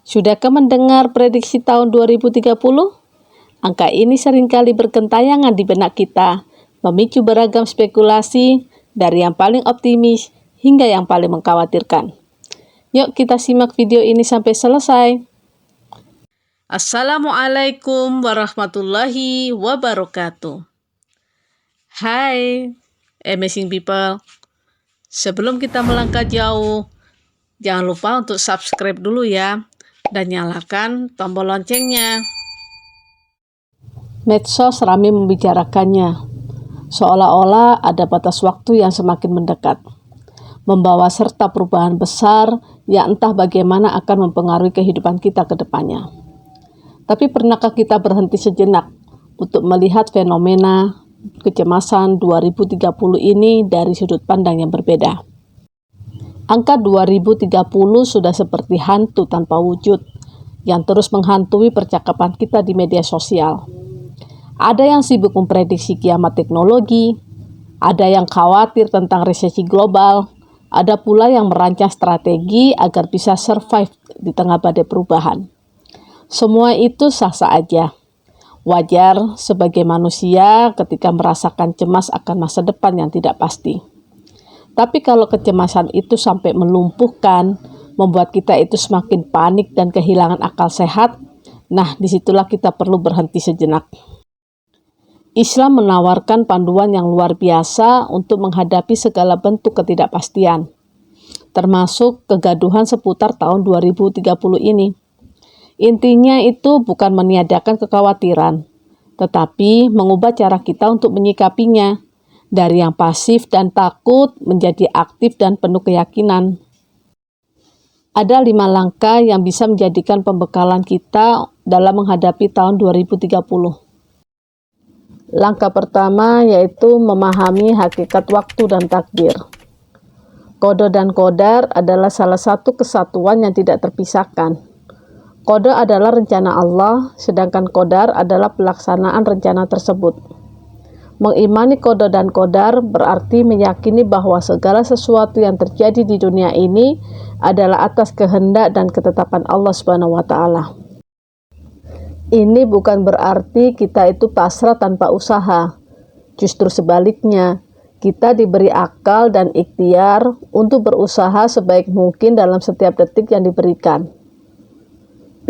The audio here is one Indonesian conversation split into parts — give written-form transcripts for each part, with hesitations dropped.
Sudahkah mendengar prediksi tahun 2030? Angka ini seringkali bergentayangan di benak kita, memicu beragam spekulasi dari yang paling optimis hingga yang paling mengkhawatirkan. Yuk kita simak video ini sampai selesai. Assalamualaikum warahmatullahi wabarakatuh. Hai, amazing people. Sebelum kita melangkah jauh, jangan lupa untuk subscribe dulu ya, dan nyalakan tombol loncengnya. Medsos ramai membicarakannya, seolah-olah ada batas waktu yang semakin mendekat, membawa serta perubahan besar yang entah bagaimana akan mempengaruhi kehidupan kita ke depannya. Tapi pernahkah kita berhenti sejenak untuk melihat fenomena kecemasan 2030 ini dari sudut pandang yang berbeda? Angka 2030 sudah seperti hantu tanpa wujud yang terus menghantui percakapan kita di media sosial. Ada yang sibuk memprediksi kiamat teknologi, ada yang khawatir tentang resesi global, ada pula yang merancang strategi agar bisa survive di tengah badai perubahan. Semua itu sah-sah aja. Wajar sebagai manusia ketika merasakan cemas akan masa depan yang tidak pasti. Tapi kalau kecemasan itu sampai melumpuhkan, membuat kita itu semakin panik dan kehilangan akal sehat, nah disitulah kita perlu berhenti sejenak. Islam menawarkan panduan yang luar biasa untuk menghadapi segala bentuk ketidakpastian, termasuk kegaduhan seputar tahun 2030 ini. Intinya itu bukan meniadakan kekhawatiran, tetapi mengubah cara kita untuk menyikapinya, dari yang pasif dan takut menjadi aktif dan penuh keyakinan. Ada 5 langkah yang bisa menjadikan pembekalan kita dalam menghadapi tahun 2030. Langkah pertama yaitu memahami hakikat waktu dan takdir. Qada dan qadar adalah salah satu kesatuan yang tidak terpisahkan. Qada adalah rencana Allah, sedangkan qadar adalah pelaksanaan rencana tersebut. Mengimani qada dan qadar berarti meyakini bahwa segala sesuatu yang terjadi di dunia ini adalah atas kehendak dan ketetapan Allah Subhanahu wa taala. Ini bukan berarti kita itu pasrah tanpa usaha. Justru sebaliknya, kita diberi akal dan ikhtiar untuk berusaha sebaik mungkin dalam setiap detik yang diberikan.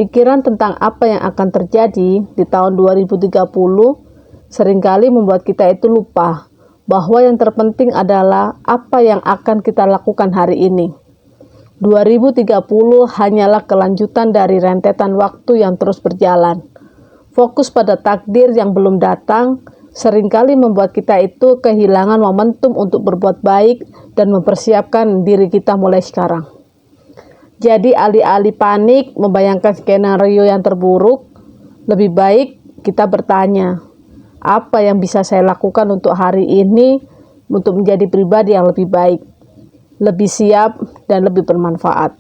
Pikiran tentang apa yang akan terjadi di tahun 2030 seringkali membuat kita itu lupa bahwa yang terpenting adalah apa yang akan kita lakukan hari ini. 2030 hanyalah kelanjutan dari rentetan waktu yang terus berjalan. Fokus pada takdir yang belum datang seringkali membuat kita itu kehilangan momentum untuk berbuat baik dan mempersiapkan diri kita mulai sekarang. Jadi alih-alih panik membayangkan skenario yang terburuk, lebih baik kita bertanya, apa yang bisa saya lakukan untuk hari ini untuk menjadi pribadi yang lebih baik, lebih siap, dan lebih bermanfaat.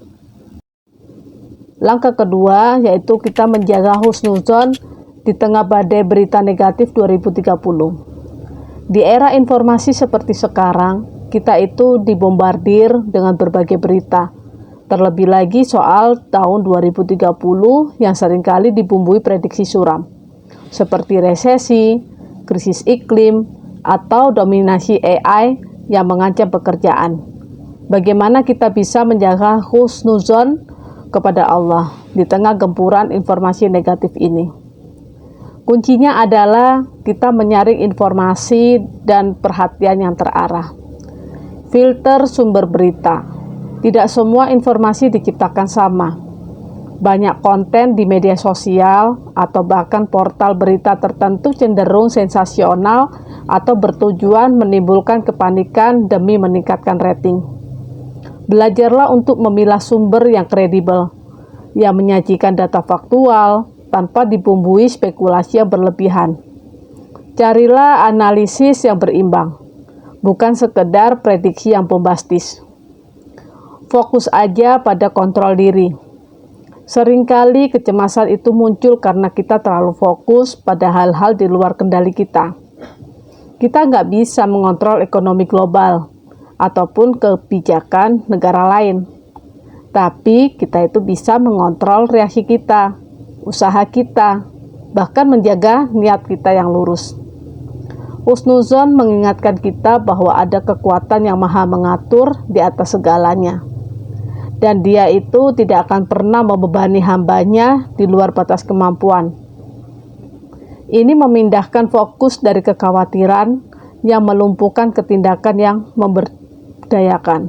Langkah kedua yaitu kita menjaga husnuzon di tengah badai berita negatif 2030. Di era informasi seperti sekarang, kita itu dibombardir dengan berbagai berita. Terlebih lagi soal tahun 2030 yang seringkali dibumbui prediksi suram, seperti resesi, krisis iklim, atau dominasi AI yang mengancam pekerjaan. Bagaimana kita bisa menjaga husnuzon kepada Allah di tengah gempuran informasi negatif ini? Kuncinya adalah kita menyaring informasi dan perhatian yang terarah. Filter sumber berita. Tidak semua informasi diciptakan sama. Banyak konten di media sosial atau bahkan portal berita tertentu cenderung sensasional atau bertujuan menimbulkan kepanikan demi meningkatkan rating. Belajarlah untuk memilah sumber yang kredibel, yang menyajikan data faktual tanpa dibumbui spekulasi yang berlebihan. Carilah analisis yang berimbang, bukan sekedar prediksi yang bombastis. Fokus aja pada kontrol diri. Seringkali kecemasan itu muncul karena kita terlalu fokus pada hal-hal di luar kendali kita. Kita nggak bisa mengontrol ekonomi global ataupun kebijakan negara lain. Tapi kita itu bisa mengontrol reaksi kita, usaha kita, bahkan menjaga niat kita yang lurus. Husnuzon mengingatkan kita bahwa ada kekuatan yang maha mengatur di atas segalanya. Dan dia itu tidak akan pernah membebani hambanya di luar batas kemampuan. Ini memindahkan fokus dari kekhawatiran yang melumpuhkan ke tindakan yang memberdayakan.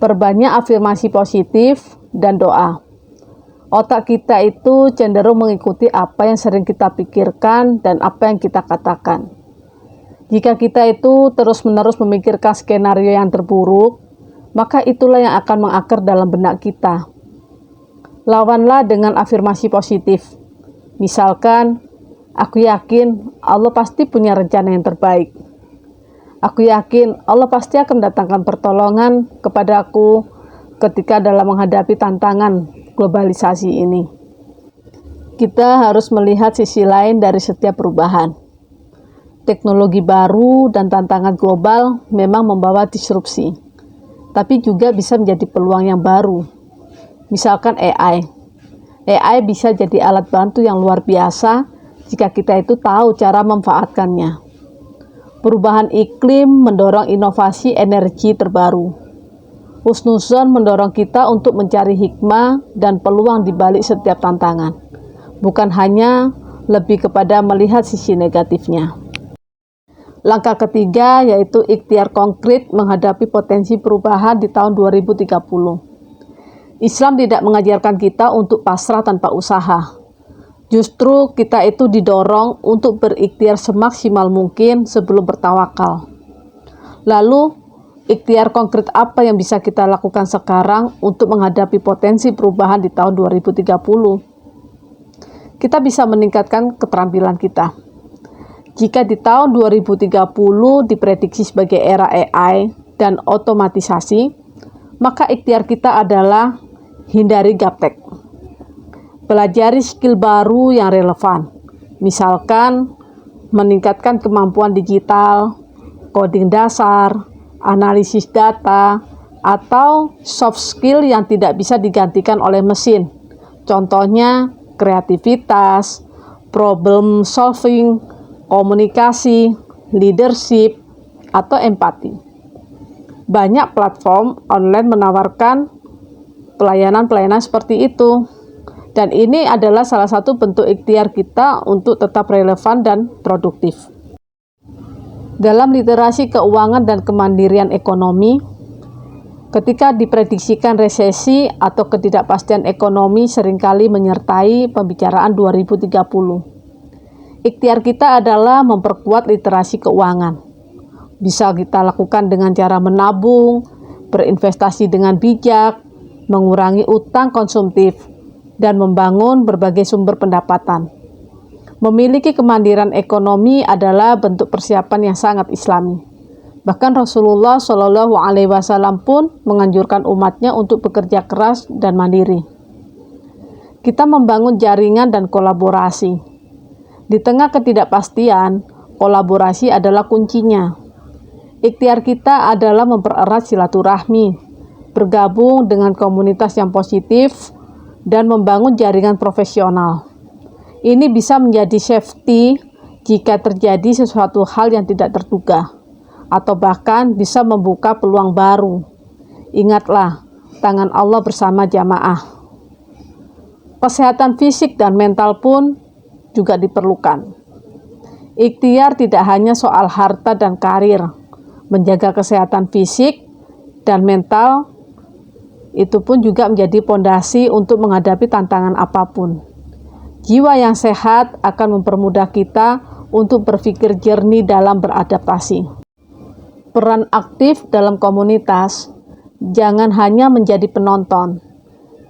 Perbanyak afirmasi positif dan doa. Otak kita itu cenderung mengikuti apa yang sering kita pikirkan dan apa yang kita katakan. Jika kita itu terus-menerus memikirkan skenario yang terburuk, maka itulah yang akan mengakar dalam benak kita. Lawanlah dengan afirmasi positif. Misalkan, aku yakin Allah pasti punya rencana yang terbaik. Aku yakin Allah pasti akan mendatangkan pertolongan kepadaku ketika dalam menghadapi tantangan globalisasi ini. Kita harus melihat sisi lain dari setiap perubahan. Teknologi baru dan tantangan global memang membawa disrupsi, tapi juga bisa menjadi peluang yang baru. Misalkan AI. AI bisa jadi alat bantu yang luar biasa jika kita itu tahu cara memanfaatkannya. Perubahan iklim mendorong inovasi energi terbaru. Husnuzon mendorong kita untuk mencari hikmah dan peluang di balik setiap tantangan, bukan hanya lebih kepada melihat sisi negatifnya. Langkah ketiga yaitu ikhtiar konkret menghadapi potensi perubahan di tahun 2030. Islam tidak mengajarkan kita untuk pasrah tanpa usaha. Justru kita itu didorong untuk berikhtiar semaksimal mungkin sebelum bertawakal. Lalu, ikhtiar konkret apa yang bisa kita lakukan sekarang untuk menghadapi potensi perubahan di tahun 2030? Kita bisa meningkatkan keterampilan kita. Jika di tahun 2030 diprediksi sebagai era AI dan otomatisasi, maka ikhtiar kita adalah hindari gaptek. Pelajari skill baru yang relevan, misalkan meningkatkan kemampuan digital, coding dasar, analisis data, atau soft skill yang tidak bisa digantikan oleh mesin. Contohnya kreativitas, problem solving, komunikasi, leadership, atau empati. Banyak platform online menawarkan pelayanan-pelayanan seperti itu. Dan ini adalah salah satu bentuk ikhtiar kita untuk tetap relevan dan produktif. Dalam literasi keuangan dan kemandirian ekonomi, ketika diprediksikan resesi atau ketidakpastian ekonomi seringkali menyertai pembicaraan 2030. Ikhtiar kita adalah memperkuat literasi keuangan. Bisa kita lakukan dengan cara menabung, berinvestasi dengan bijak, mengurangi utang konsumtif, dan membangun berbagai sumber pendapatan. Memiliki kemandirian ekonomi adalah bentuk persiapan yang sangat islami. Bahkan Rasulullah Shallallahu Alaihi Wasallam pun menganjurkan umatnya untuk bekerja keras dan mandiri. Kita membangun jaringan dan kolaborasi. Di tengah ketidakpastian, kolaborasi adalah kuncinya. Ikhtiar kita adalah mempererat silaturahmi, bergabung dengan komunitas yang positif, dan membangun jaringan profesional. Ini bisa menjadi safety jika terjadi sesuatu hal yang tidak terduga, atau bahkan bisa membuka peluang baru. Ingatlah, tangan Allah bersama jamaah. Kesehatan fisik dan mental pun juga diperlukan. Ikhtiar tidak hanya soal harta dan karir. Menjaga kesehatan fisik dan mental itu pun juga menjadi pondasi untuk menghadapi tantangan apapun. Jiwa yang sehat akan mempermudah kita untuk berpikir jernih dalam beradaptasi. Peran aktif dalam komunitas, jangan hanya menjadi penonton.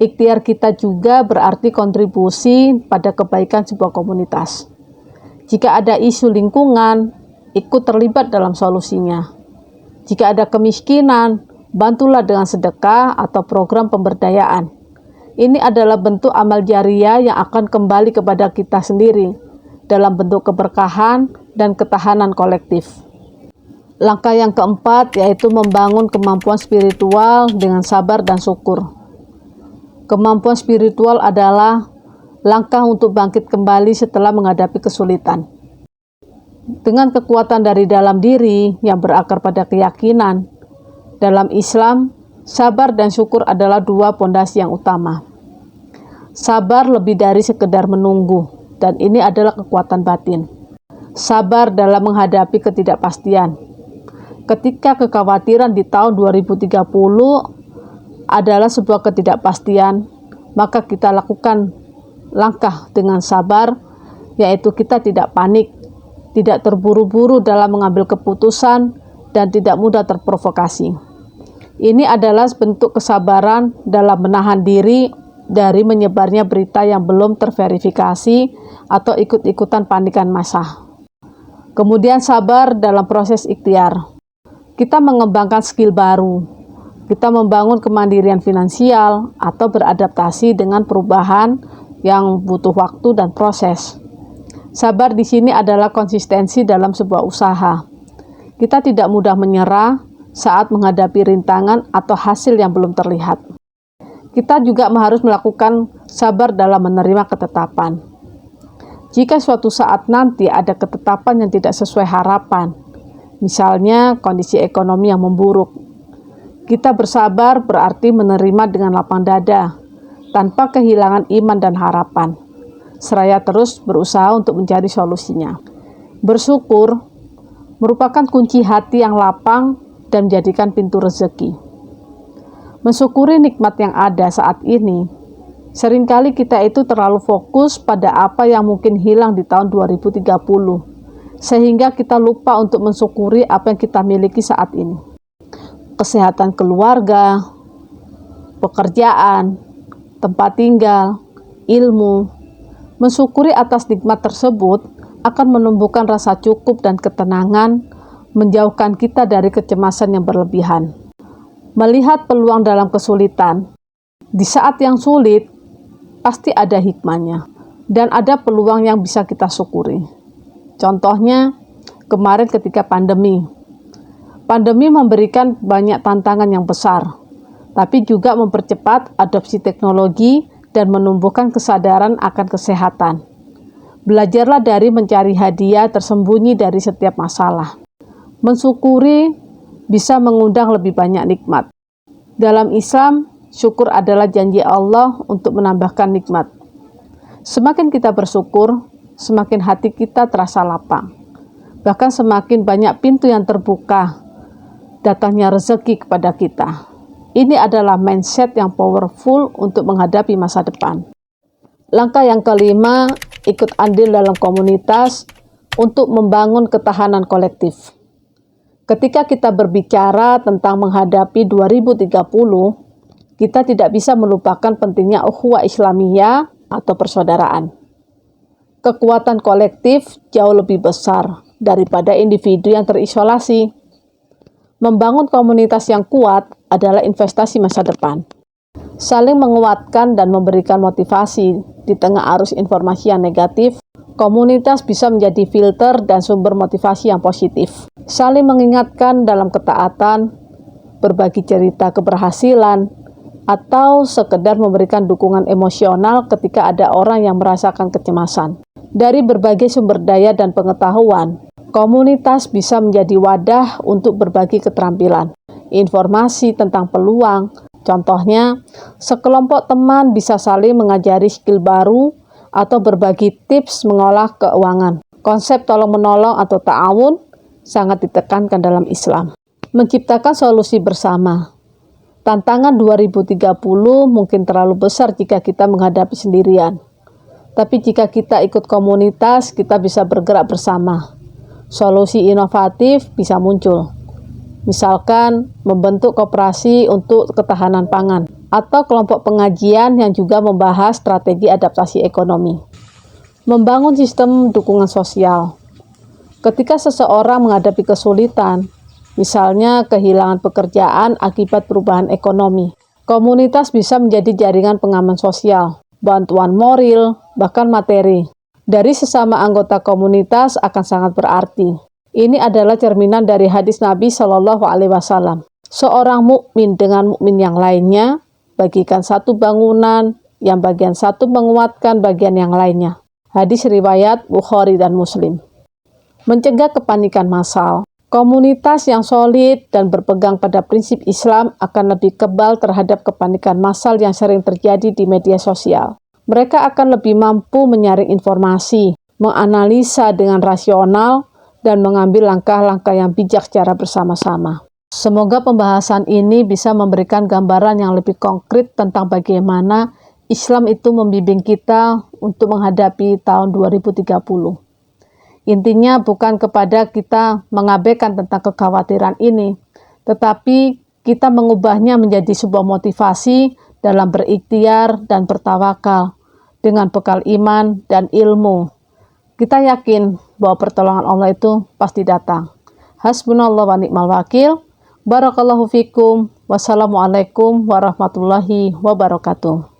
Ikhtiar kita juga berarti kontribusi pada kebaikan sebuah komunitas. Jika ada isu lingkungan, ikut terlibat dalam solusinya. Jika ada kemiskinan, bantulah dengan sedekah atau program pemberdayaan. Ini adalah bentuk amal jariah yang akan kembali kepada kita sendiri dalam bentuk keberkahan dan ketahanan kolektif. Langkah yang keempat yaitu membangun kemampuan spiritual dengan sabar dan syukur. Kemampuan spiritual adalah langkah untuk bangkit kembali setelah menghadapi kesulitan. Dengan kekuatan dari dalam diri yang berakar pada keyakinan, dalam Islam, sabar dan syukur adalah dua pondasi yang utama. Sabar lebih dari sekedar menunggu, dan ini adalah kekuatan batin. Sabar dalam menghadapi ketidakpastian. Ketika kekhawatiran di tahun 2030 adalah sebuah ketidakpastian, maka kita lakukan langkah dengan sabar, yaitu kita tidak panik, tidak terburu-buru dalam mengambil keputusan, dan tidak mudah terprovokasi. Ini adalah bentuk kesabaran dalam menahan diri dari menyebarnya berita yang belum terverifikasi atau ikut-ikutan panikan massa. Kemudian sabar dalam proses ikhtiar. Kita mengembangkan skill baru. Kita membangun kemandirian finansial atau beradaptasi dengan perubahan yang butuh waktu dan proses. Sabar di sini adalah konsistensi dalam sebuah usaha. Kita tidak mudah menyerah saat menghadapi rintangan atau hasil yang belum terlihat. Kita juga harus melakukan sabar dalam menerima ketetapan. Jika suatu saat nanti ada ketetapan yang tidak sesuai harapan, misalnya kondisi ekonomi yang memburuk, kita bersabar berarti menerima dengan lapang dada, tanpa kehilangan iman dan harapan. Seraya terus berusaha untuk mencari solusinya. Bersyukur merupakan kunci hati yang lapang dan menjadikan pintu rezeki. Mensyukuri nikmat yang ada saat ini, seringkali kita itu terlalu fokus pada apa yang mungkin hilang di tahun 2030, sehingga kita lupa untuk mensyukuri apa yang kita miliki saat ini. Kesehatan keluarga, pekerjaan, tempat tinggal, ilmu. Mensyukuri atas nikmat tersebut akan menumbuhkan rasa cukup dan ketenangan, menjauhkan kita dari kecemasan yang berlebihan. Melihat peluang dalam kesulitan, di saat yang sulit, pasti ada hikmahnya, dan ada peluang yang bisa kita syukuri. Contohnya, kemarin ketika pandemi. Pandemi memberikan banyak tantangan yang besar, tapi juga mempercepat adopsi teknologi dan menumbuhkan kesadaran akan kesehatan. Belajarlah dari mencari hadiah tersembunyi dari setiap masalah. Mensyukuri bisa mengundang lebih banyak nikmat. Dalam Islam, syukur adalah janji Allah untuk menambahkan nikmat. Semakin kita bersyukur, semakin hati kita terasa lapang. Bahkan semakin banyak pintu yang terbuka, datangnya rezeki kepada kita. Ini adalah mindset yang powerful untuk menghadapi masa depan. Langkah yang kelima, ikut andil dalam komunitas untuk membangun ketahanan kolektif. Ketika kita berbicara tentang menghadapi 2030, kita tidak bisa melupakan pentingnya ukhuwah Islamiyah atau persaudaraan. Kekuatan kolektif jauh lebih besar daripada individu yang terisolasi. Membangun komunitas yang kuat adalah investasi masa depan. Saling menguatkan dan memberikan motivasi di tengah arus informasi yang negatif, komunitas bisa menjadi filter dan sumber motivasi yang positif. Saling mengingatkan dalam ketaatan, berbagi cerita keberhasilan, atau sekedar memberikan dukungan emosional ketika ada orang yang merasakan kecemasan. Dari berbagai sumber daya dan pengetahuan, komunitas bisa menjadi wadah untuk berbagi keterampilan, informasi tentang peluang. Contohnya, sekelompok teman bisa saling mengajari skill baru atau berbagi tips mengolah keuangan. Konsep tolong-menolong atau ta'awun sangat ditekankan dalam Islam. Menciptakan solusi bersama. Tantangan 2030 mungkin terlalu besar jika kita menghadapi sendirian. Tapi jika kita ikut komunitas, kita bisa bergerak bersama. Solusi inovatif bisa muncul. Misalkan membentuk koperasi untuk ketahanan pangan atau kelompok pengajian yang juga membahas strategi adaptasi ekonomi. Membangun sistem dukungan sosial. Ketika seseorang menghadapi kesulitan, misalnya kehilangan pekerjaan akibat perubahan ekonomi, komunitas bisa menjadi jaringan pengaman sosial, bantuan moral, bahkan materi. Dari sesama anggota komunitas akan sangat berarti. Ini adalah cerminan dari hadis Nabi Shallallahu Alaihi Wasallam. Seorang mukmin dengan mukmin yang lainnya bagikan satu bangunan, yang bagian satu menguatkan bagian yang lainnya. Hadis riwayat Bukhari dan Muslim. Mencegah kepanikan massal. Komunitas yang solid dan berpegang pada prinsip Islam akan lebih kebal terhadap kepanikan massal yang sering terjadi di media sosial. Mereka akan lebih mampu menyaring informasi, menganalisa dengan rasional, dan mengambil langkah-langkah yang bijak secara bersama-sama. Semoga pembahasan ini bisa memberikan gambaran yang lebih konkret tentang bagaimana Islam itu membimbing kita untuk menghadapi tahun 2030. Intinya bukan kepada kita mengabaikan tentang kekhawatiran ini, tetapi kita mengubahnya menjadi sebuah motivasi dalam berikhtiar dan bertawakal dengan bekal iman dan ilmu. Kita yakin bahwa pertolongan Allah itu pasti datang. Hasbunallah wa ni'mal wakil. Barakallahu fikum. Wassalamualaikum warahmatullahi wabarakatuh.